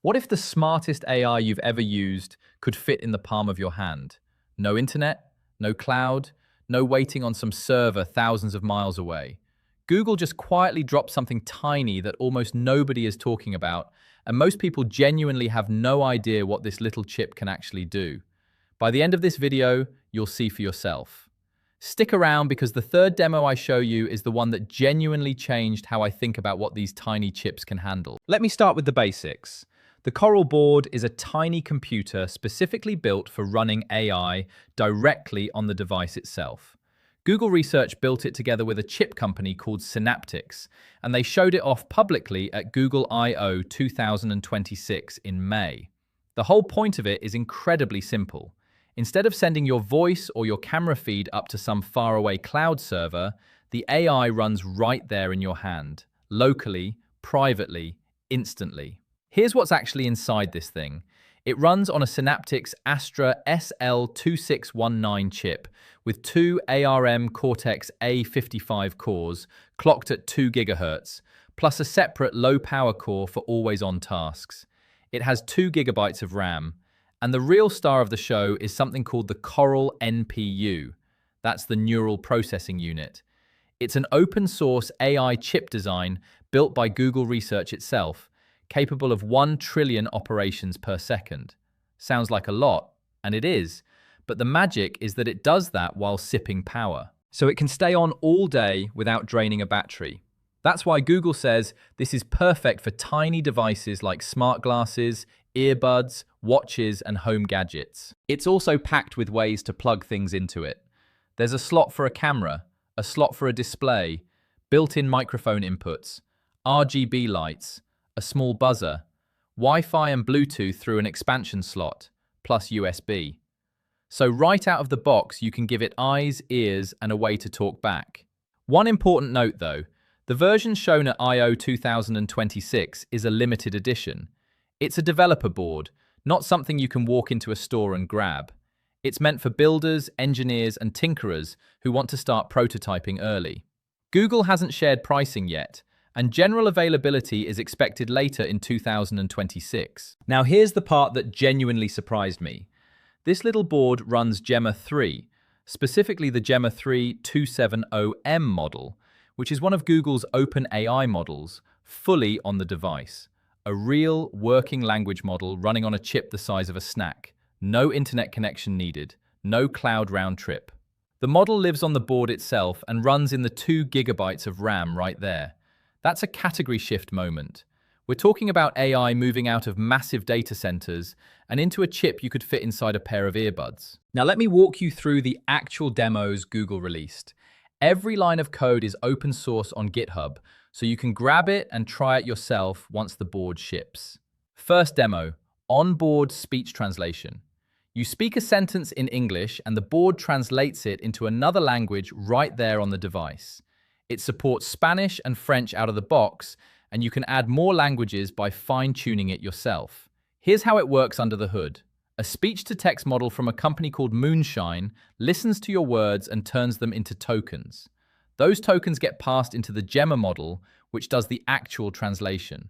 What if the smartest AI you've ever used could fit in the palm of your hand? No internet, no cloud, no waiting on some server thousands of miles away. Google just quietly dropped something tiny that almost nobody is talking about, and most people genuinely have no idea what this little chip can actually do. By the end of this video, you'll see for yourself. Stick around because the third demo I show you is the one that genuinely changed how I think about what these tiny chips can handle. Let me start with the basics. The Coral board is a tiny computer specifically built for running AI directly on the device itself. Google Research built it together with a chip company called Synaptics, and they showed it off publicly at Google I/O 2026 in May. The whole point of it is incredibly simple. Instead of sending your voice or your camera feed up to some faraway cloud server, the AI runs right there in your hand, locally, privately, instantly. Here's what's actually inside this thing. It runs on a Synaptics Astra SL2619 chip with two ARM Cortex-A55 cores clocked at 2 GHz, plus a separate low-power core for always-on tasks. It has 2 GB of RAM, and the real star of the show is something called the Coral NPU. That's the Neural Processing Unit. It's an open-source AI chip design built by Google Research itself, capable of 1 trillion operations per second. Sounds like a lot, and it is, but the magic is that it does that while sipping power. So it can stay on all day without draining a battery. That's why Google says this is perfect for tiny devices like smart glasses, earbuds, watches, and home gadgets. It's also packed with ways to plug things into it. There's a slot for a camera, a slot for a display, built-in microphone inputs, RGB lights, a small buzzer, Wi-Fi and Bluetooth through an expansion slot, plus USB. So right out of the box, you can give it eyes, ears, and a way to talk back. One important note though, the version shown at I/O 2026 is a limited edition. It's a developer board, not something you can walk into a store and grab. It's meant for builders, engineers, and tinkerers who want to start prototyping early. Google hasn't shared pricing yet, and general availability is expected later in 2026. Now here's the part that genuinely surprised me. This little board runs Gemma 3, specifically the Gemma 3 270M model, which is one of Google's open AI models, fully on the device. A real working language model running on a chip the size of a snack. No internet connection needed, no cloud round trip. The model lives on the board itself and runs in the 2 GB of RAM right there. That's a category shift moment. We're talking about AI moving out of massive data centers and into a chip you could fit inside a pair of earbuds. Now let me walk you through the actual demos Google released. Every line of code is open source on GitHub, so you can grab it and try it yourself once the board ships. First demo, onboard speech translation. You speak a sentence in English and the board translates it into another language right there on the device. It supports Spanish and French out of the box, and you can add more languages by fine-tuning it yourself. Here's how it works under the hood. A speech-to-text model from a company called Moonshine listens to your words and turns them into tokens. Those tokens get passed into the Gemma model, which does the actual translation.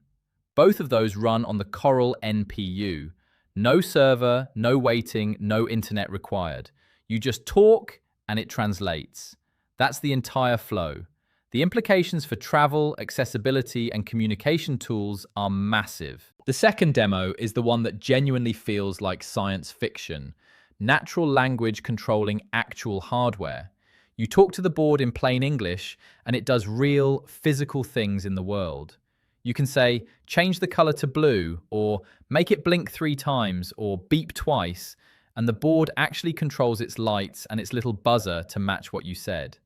Both of those run on the Coral NPU. No server, no waiting, no internet required. You just talk and it translates. That's the entire flow. The implications for travel, accessibility, and communication tools are massive. The second demo is the one that genuinely feels like science fiction. Natural language controlling actual hardware. You talk to the board in plain English, and it does real, physical things in the world. You can say, change the color to blue, or make it blink 3 times, or beep twice, and the board actually controls its lights and its little buzzer to match what you said.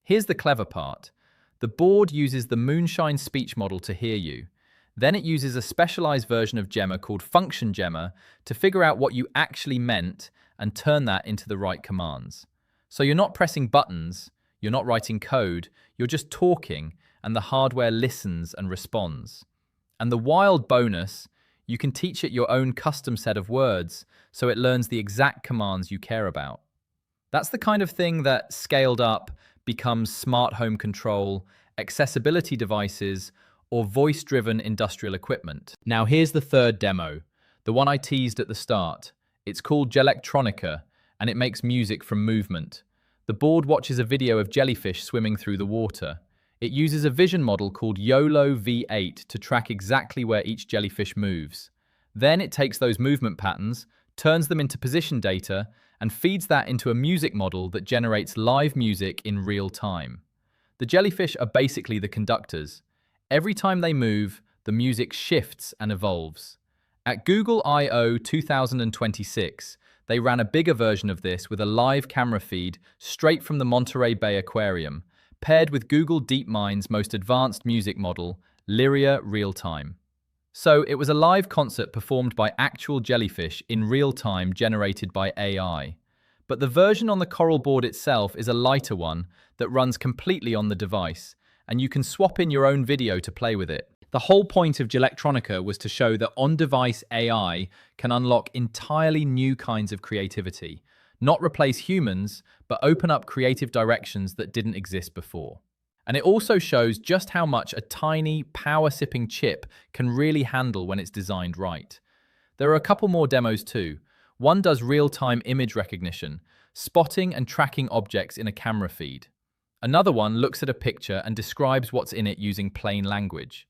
Here's the clever part. The board uses the Moonshine speech model to hear you. Then it uses a specialized version of Gemma called Function Gemma to figure out what you actually meant and turn that into the right commands. So you're not pressing buttons, you're not writing code, you're just talking, and the hardware listens and responds. And the wild bonus, you can teach it your own custom set of words, so it learns the exact commands you care about. That's the kind of thing that, scaled up, becomes smart home control, accessibility devices, or voice-driven industrial equipment. Now here's the third demo, the one I teased at the start. It's called Jellectronica, and it makes music from movement. The board watches a video of jellyfish swimming through the water. It uses a vision model called YOLO V8 to track exactly where each jellyfish moves. Then it takes those movement patterns, turns them into position data, and feeds that into a music model that generates live music in real time. The jellyfish are basically the conductors. Every time they move, the music shifts and evolves. At Google I/O 2026, they ran a bigger version of this with a live camera feed straight from the Monterey Bay Aquarium, paired with Google DeepMind's most advanced music model, Lyria Real-Time. So it was a live concert performed by actual jellyfish in real time generated by AI. But the version on the Coral board itself is a lighter one that runs completely on the device, and you can swap in your own video to play with it. The whole point of Jellectronica was to show that on-device AI can unlock entirely new kinds of creativity, not replace humans, but open up creative directions that didn't exist before. And it also shows just how much a tiny, power-sipping chip can really handle when it's designed right. There are a couple more demos too. One does real-time image recognition, spotting and tracking objects in a camera feed. Another one looks at a picture and describes what's in it using plain language.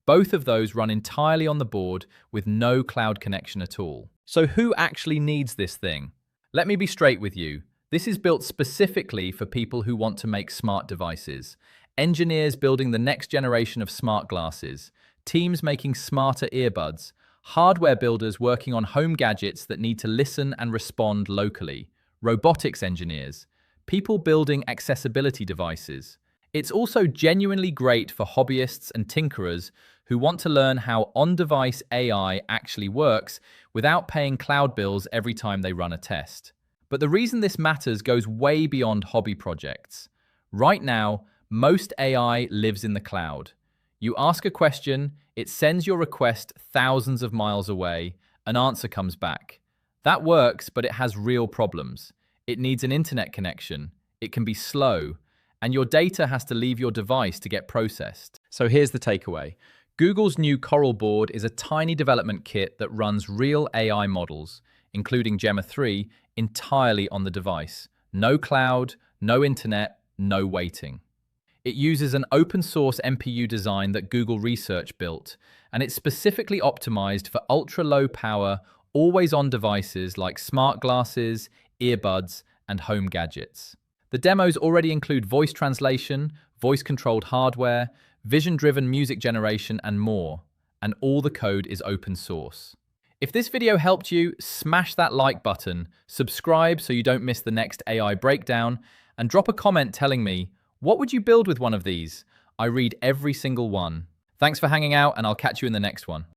Both of those run entirely on the board with no cloud connection at all. So who actually needs this thing? Let me be straight with you. This is built specifically for people who want to make smart devices. Engineers building the next generation of smart glasses, teams making smarter earbuds, hardware builders working on home gadgets that need to listen and respond locally, robotics engineers, people building accessibility devices. It's also genuinely great for hobbyists and tinkerers who want to learn how on-device AI actually works without paying cloud bills every time they run a test. But the reason this matters goes way beyond hobby projects. Right now, most AI lives in the cloud. You ask a question, it sends your request thousands of miles away, an answer comes back. That works, but it has real problems. It needs an internet connection, it can be slow, and your data has to leave your device to get processed. So here's the takeaway. Google's new Coral board is a tiny development kit that runs real AI models, including Gemma 3, entirely on the device. No cloud, no internet, no waiting. It uses an open-source NPU design that Google Research built, and it's specifically optimized for ultra-low power, always-on devices like smart glasses, earbuds, and home gadgets. The demos already include voice translation, voice-controlled hardware, vision-driven music generation, and more, and all the code is open source. If this video helped you, smash that like button, subscribe so you don't miss the next AI breakdown, and drop a comment telling me, what would you build with one of these? I read every single one. Thanks for hanging out, and I'll catch you in the next one.